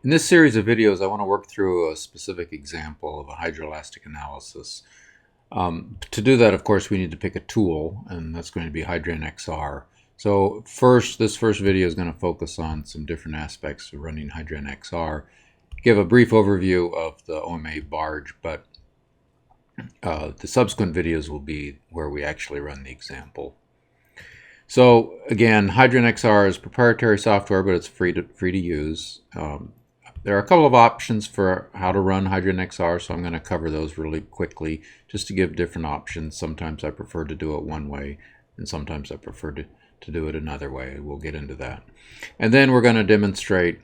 In this series of videos, I want to work through a specific example of a hydroelastic analysis. To do that, of course, we need to pick a tool, and that's going to be HydrogenXR. So this first video is going to focus on some different aspects of running HydrogenXR. Give a brief overview of the OMAE Barge, but the subsequent videos will be where we actually run the example. So again, HydrogenXR is proprietary software, but it's free to use. There are a couple of options for how to run HydrogenXR, so I'm going to cover those really quickly just to give different options. Sometimes I prefer to do it one way, and sometimes I prefer to do it another way. We'll get into that. And then we're going to demonstrate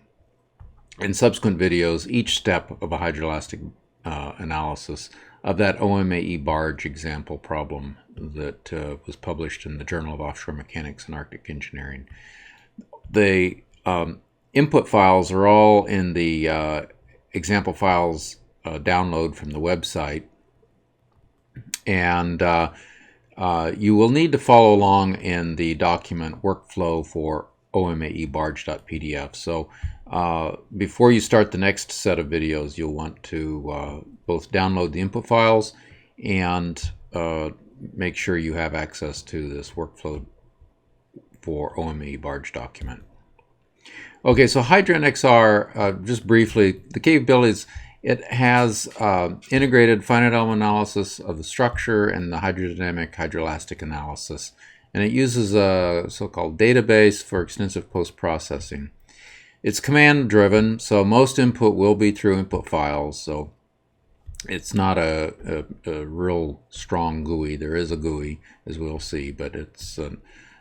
in subsequent videos each step of a hydroelastic analysis of that OMAE Barge example problem that was published in the Journal of Offshore Mechanics and Arctic Engineering. The input files are all in the example files download from the website, and you will need to follow along in the document workflow for OMAE-barge.pdf. So before you start the next set of videos, you'll want to both download the input files and make sure you have access to this workflow for OMAE-barge document. Okay, so HydrogenXR, just briefly, the capabilities, it has integrated finite element analysis of the structure and the hydrodynamic hydroelastic analysis. And it uses a so-called database for extensive post-processing. It's command-driven, so most input will be through input files. So it's not a real strong GUI. There is a GUI, as we'll see, but it's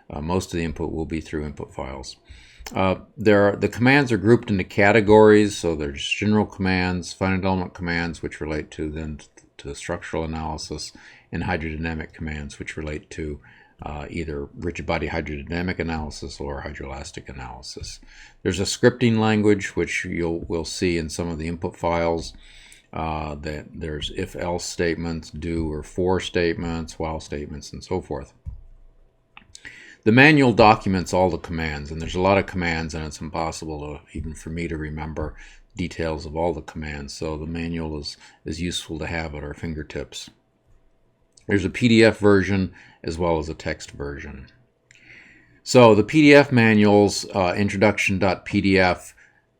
most of the input will be through input files. The commands are grouped into categories, so there's general commands, finite element commands, which relate to the structural analysis, and hydrodynamic commands, which relate to either rigid body hydrodynamic analysis or hydroelastic analysis. There's a scripting language, which we'll see in some of the input files. That there's if-else statements, do or for statements, while statements, and so forth. The manual documents all the commands, and there's a lot of commands, and it's impossible even for me to remember details of all the commands, so the manual is useful to have at our fingertips. There's a PDF version as well as a text version. So the PDF manuals, introduction.pdf,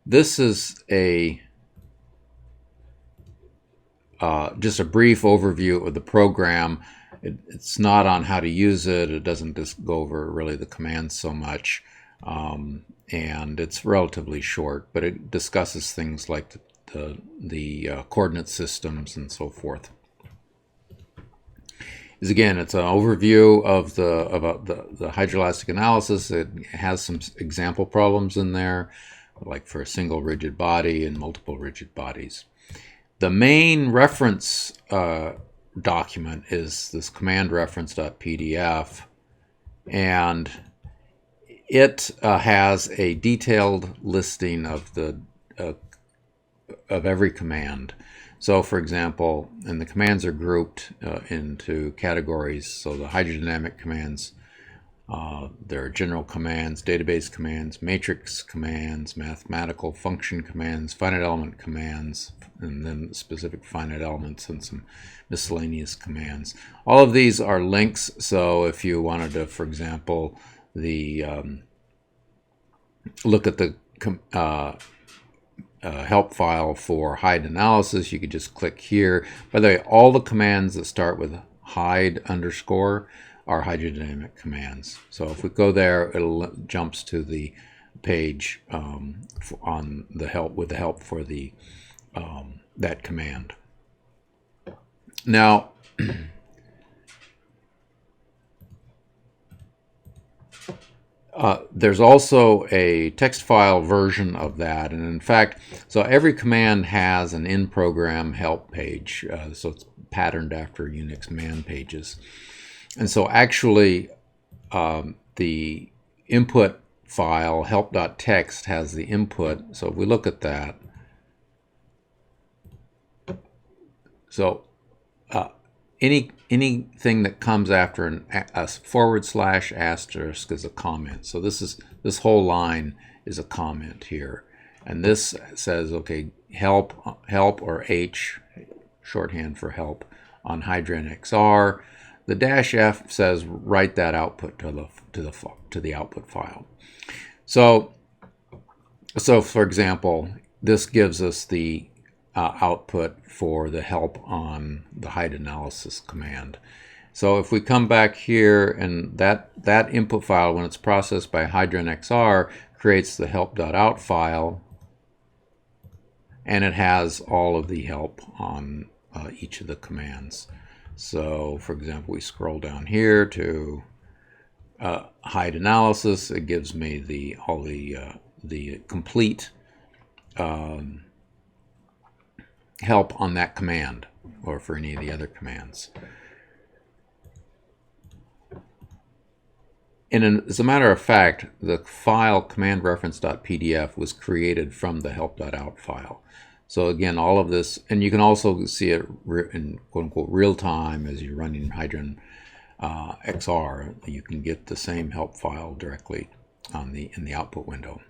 this is just a brief overview of the program. It's not on how to use it. It doesn't just go over really the commands so much, and it's relatively short, but it discusses things like the coordinate systems and so forth. Again, it's an overview of the hydroelastic analysis. It has some example problems in there, like for a single rigid body and multiple rigid bodies. The main reference document is this command reference.pdf, and it has a detailed listing of every command. So for example, and the commands are grouped into categories. So the hydrodynamic commands, there are general commands, database commands, matrix commands, mathematical function commands, finite element commands, and then specific finite elements and some miscellaneous commands. All of these are links, so if you wanted to, for example, look at the help file for hyd analysis, you could just click here. By the way, all the commands that start with hyd underscore are hydrodynamic commands. So if we go there, it jumps to the page on the help with the help for the that command. Now, there's also a text file version of that, and in fact, so every command has an in-program help page, so it's patterned after Unix man pages. And so actually, the input file help.txt has the input. So if we look at that, so anything that comes after a /* is a comment. So this whole line is a comment here, And this says, okay, help or H, shorthand for help, on HydroelasticXR. The -F says write that output to the output file. So for example, this gives us the output for the help on the height analysis command. So if we come back here, and that input file, when it's processed by HydroelasticXR, creates the help.out file, and it has all of the help on each of the commands. So for example, we scroll down here to height analysis. It gives me all the complete help on that command, or for any of the other commands. And as a matter of fact, the file command-reference.pdf was created from the help.out file. So again, all of this, and you can also see it in quote-unquote real time as you're running HydroelasticXR. You can get the same help file directly in the output window.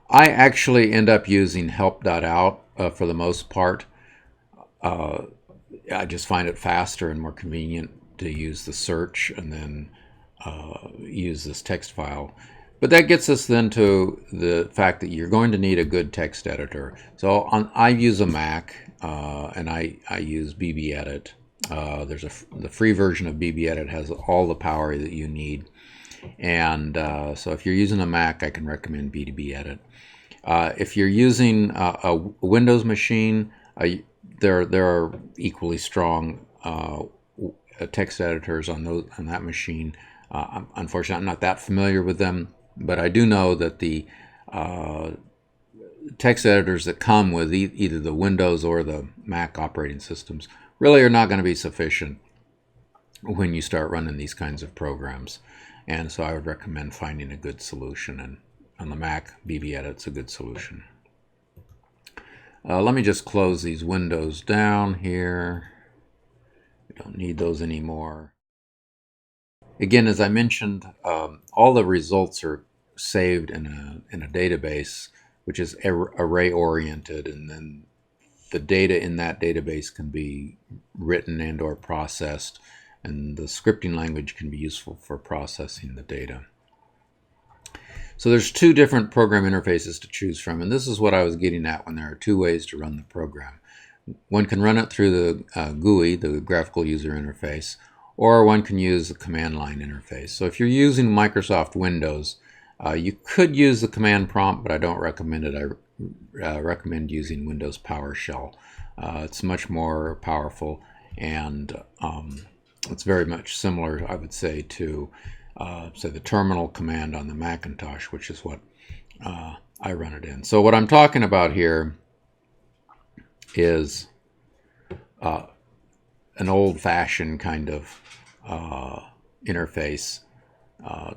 I actually end up using help.out for the most part. I just find it faster and more convenient to use the search and then use this text file. But that gets us then to the fact that you're going to need a good text editor. So I use a Mac, and I use BBEdit. The free version of BBEdit has all the power that you need. And so if you're using a Mac, I can recommend BBEdit. If you're using a Windows machine, there are equally strong text editors on that machine. Unfortunately, I'm not that familiar with them, but I do know that the text editors that come with either the Windows or the Mac operating systems really are not going to be sufficient when you start running these kinds of programs. And so I would recommend finding a good solution, and on the Mac, BBEdit's a good solution. Let me just close these windows down here. We don't need those anymore. Again, as I mentioned, all the results are saved in a database, which is array oriented, and then the data in that database can be written and or processed, and the scripting language can be useful for processing the data. So there's two different program interfaces to choose from, and this is what I was getting at when there are two ways to run the program. One can run it through the GUI, the graphical user interface, or one can use the command line interface. So if you're using Microsoft Windows, you could use the command prompt, but I don't recommend it. I recommend using Windows PowerShell. It's much more powerful, and it's very much similar, I would say, to say the terminal command on the Macintosh, which is what I run it in. So what I'm talking about here is an old-fashioned kind of interface,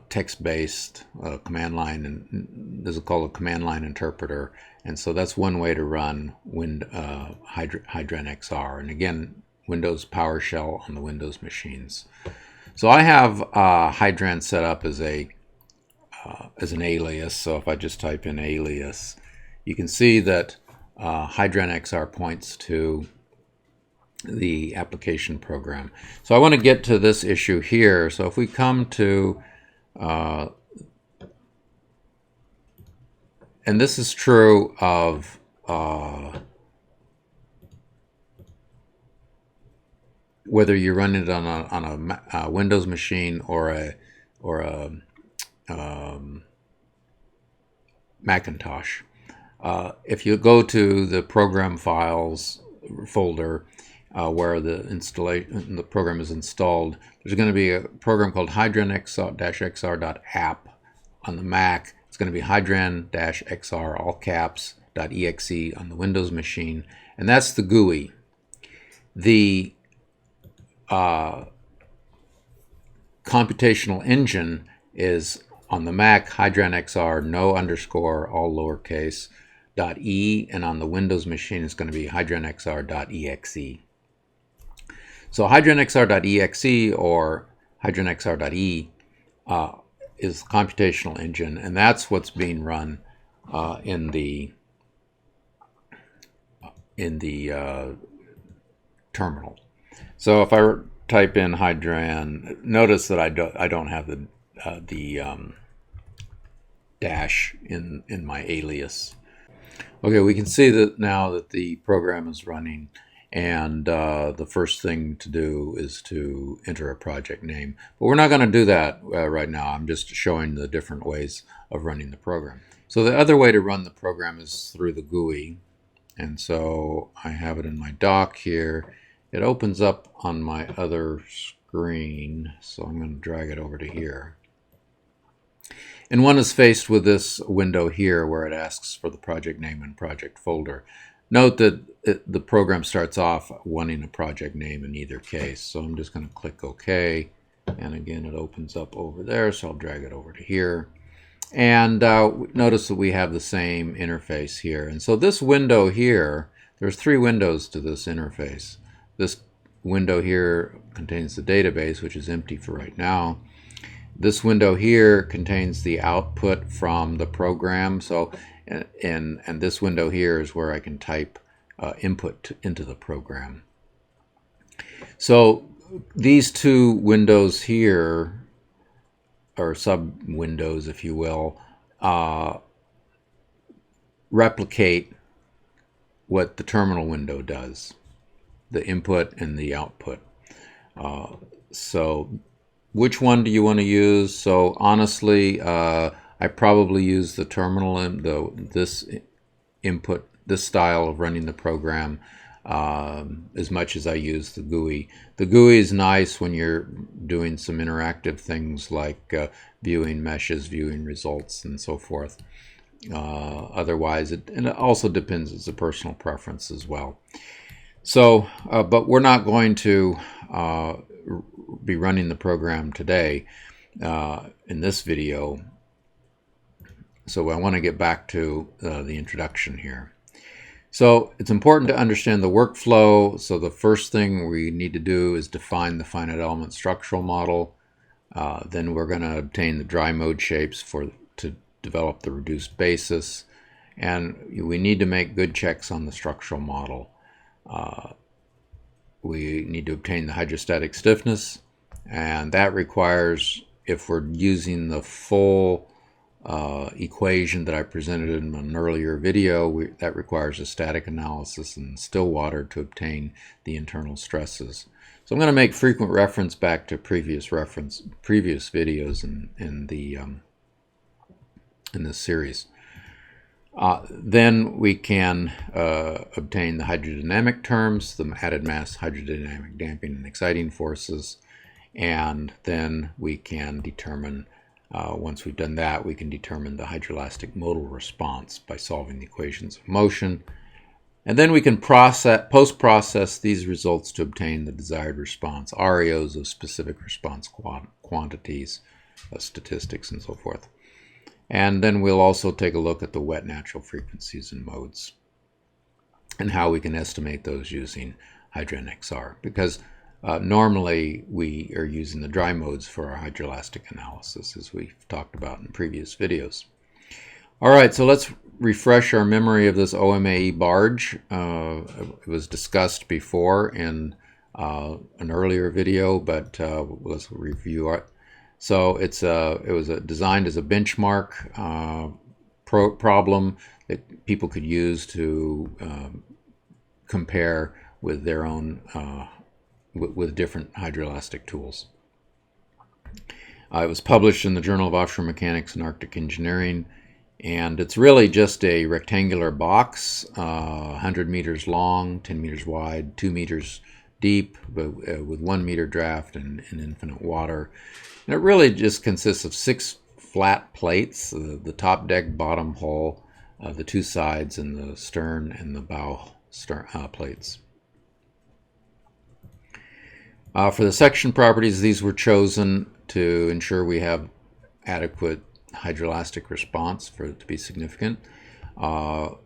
text-based command line, and this is called a command line interpreter. And so that's one way to run HydroelasticXR. And again, Windows PowerShell on the Windows machines. So I have Hydran set up as an alias. So if I just type in alias, you can see that HydroelasticXR points to the application program. So I want to get to this issue here. So if we come to, and this is true of whether you're running it on a Windows machine or a Macintosh. If you go to the program files folder where the program is installed, there's going to be a program called hydran-xr.app on the Mac. It's going to be hydran-xr all caps .exe on the Windows machine, and that's the GUI. The computational engine is on the Mac hydran-xr no underscore all lowercase .e, and on the Windows machine it's going to be hydran-xr.exe. So hydran-xr.exe or hydran-xr.e is the computational engine, and that's what's being run in the terminal. So if I type in hydran, notice that I don't have the dash in my alias. Okay, we can see that now that the program is running, and the first thing to do is to enter a project name. But we're not going to do that right now. I'm just showing the different ways of running the program. So the other way to run the program is through the GUI. And so I have it in my dock here. It opens up on my other screen, so I'm going to drag it over to here. And one is faced with this window here where it asks for the project name and project folder. Note that the program starts off wanting a project name in either case. So I'm just going to click OK. And again, it opens up over there, so I'll drag it over to here. And notice that we have the same interface here. And so this window here, there's three windows to this interface. This window here contains the database, which is empty for right now. This window here contains the output from the program. So, and this window here is where I can type input into the program. So these two windows here, or sub windows, if you will, replicate what the terminal window does, the input and the output. So which one do you want to use? So honestly, I probably use the terminal and this input, this style of running the program as much as I use the GUI. The GUI is nice when you're doing some interactive things like viewing meshes, viewing results, and so forth. Otherwise, and it also depends, it's a personal preference as well. So, but we're not going to be running the program today in this video. So I want to get back to the introduction here. So it's important to understand the workflow. So the first thing we need to do is define the finite element structural model. Then we're going to obtain the dry mode shapes to develop the reduced basis. And we need to make good checks on the structural model. We need to obtain the hydrostatic stiffness, and that requires, if we're using the full equation that I presented in an earlier video, that requires a static analysis in still water to obtain the internal stresses. So I'm going to make frequent reference back to previous videos in this series. Then we can obtain the hydrodynamic terms, the added mass, hydrodynamic damping and exciting forces, and then we can determine, once we've done that, we can determine the hydroelastic modal response by solving the equations of motion. And then we can post-process these results to obtain the desired response, REOs of specific response quantities, statistics, and so forth. And then we'll also take a look at the wet natural frequencies and modes and how we can estimate those using HydroNXR, because normally we are using the dry modes for our hydroelastic analysis, as we've talked about in previous videos. All right, so let's refresh our memory of this OMAE barge. It was discussed before in an earlier video, but let's review it. So it was designed as a benchmark problem that people could use to compare with their own with different hydroelastic tools. It was published in the Journal of Offshore Mechanics and Arctic Engineering, and it's really just a rectangular box, 100 meters long, 10 meters wide, 2 meters deep, but with 1 meter draft and infinite water. And it really just consists of 6 flat plates, the top deck, bottom hull, the 2 sides, and the stern and the bow plates. For the section properties, these were chosen to ensure we have adequate hydroelastic response for it to be significant. The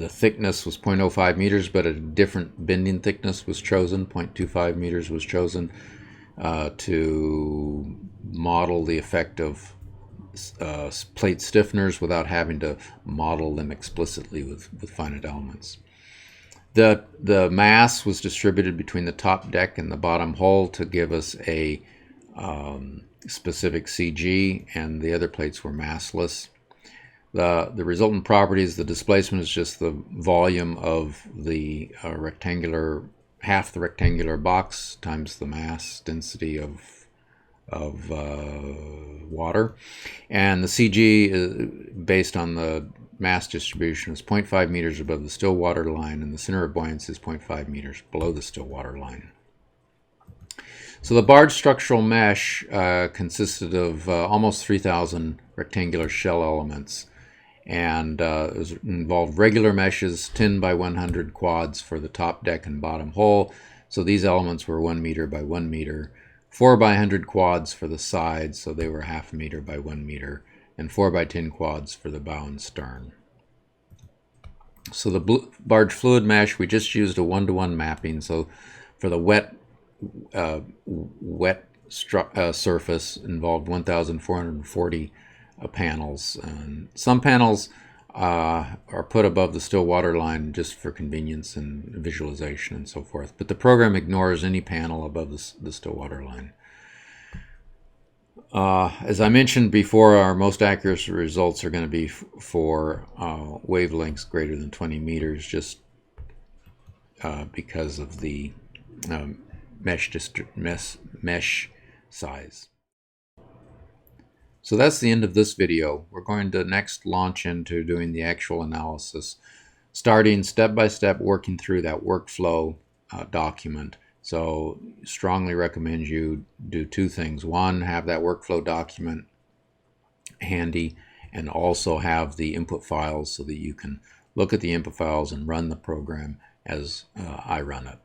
thickness was 0.05 meters, but a different bending thickness was chosen. 0.25 meters was chosen to model the effect of plate stiffeners without having to model them explicitly with finite elements. The mass was distributed between the top deck and the bottom hull to give us a specific CG, and the other plates were massless. The resultant properties, the displacement is just the volume of the half the rectangular box times the mass density of water, and the CG is based on the mass distribution is 0.5 meters above the still water line, and the center of buoyancy is 0.5 meters below the still water line. So the barge structural mesh consisted of almost 3,000 rectangular shell elements, and it involved regular meshes, 10 by 100 quads for the top deck and bottom hull. So these elements were 1 meter by 1 meter, 4 by 100 quads for the sides, so they were half a meter by 1 meter, and 4 by 10 quads for the bow and stern. So the barge fluid mesh, we just used a 1-to-1 mapping. So for the wet surface involved 1,440 panels, and some panels are put above the still water line just for convenience and visualization and so forth, but the program ignores any panel above the still water line. As I mentioned before, our most accurate results are going to be for wavelengths greater than 20 meters, just because of the mesh size. So that's the end of this video. We're going to next launch into doing the actual analysis, starting step by step, working through that workflow document. So strongly recommend you do two things. One, have that workflow document handy, and also have the input files so that you can look at the input files and run the program as I run it.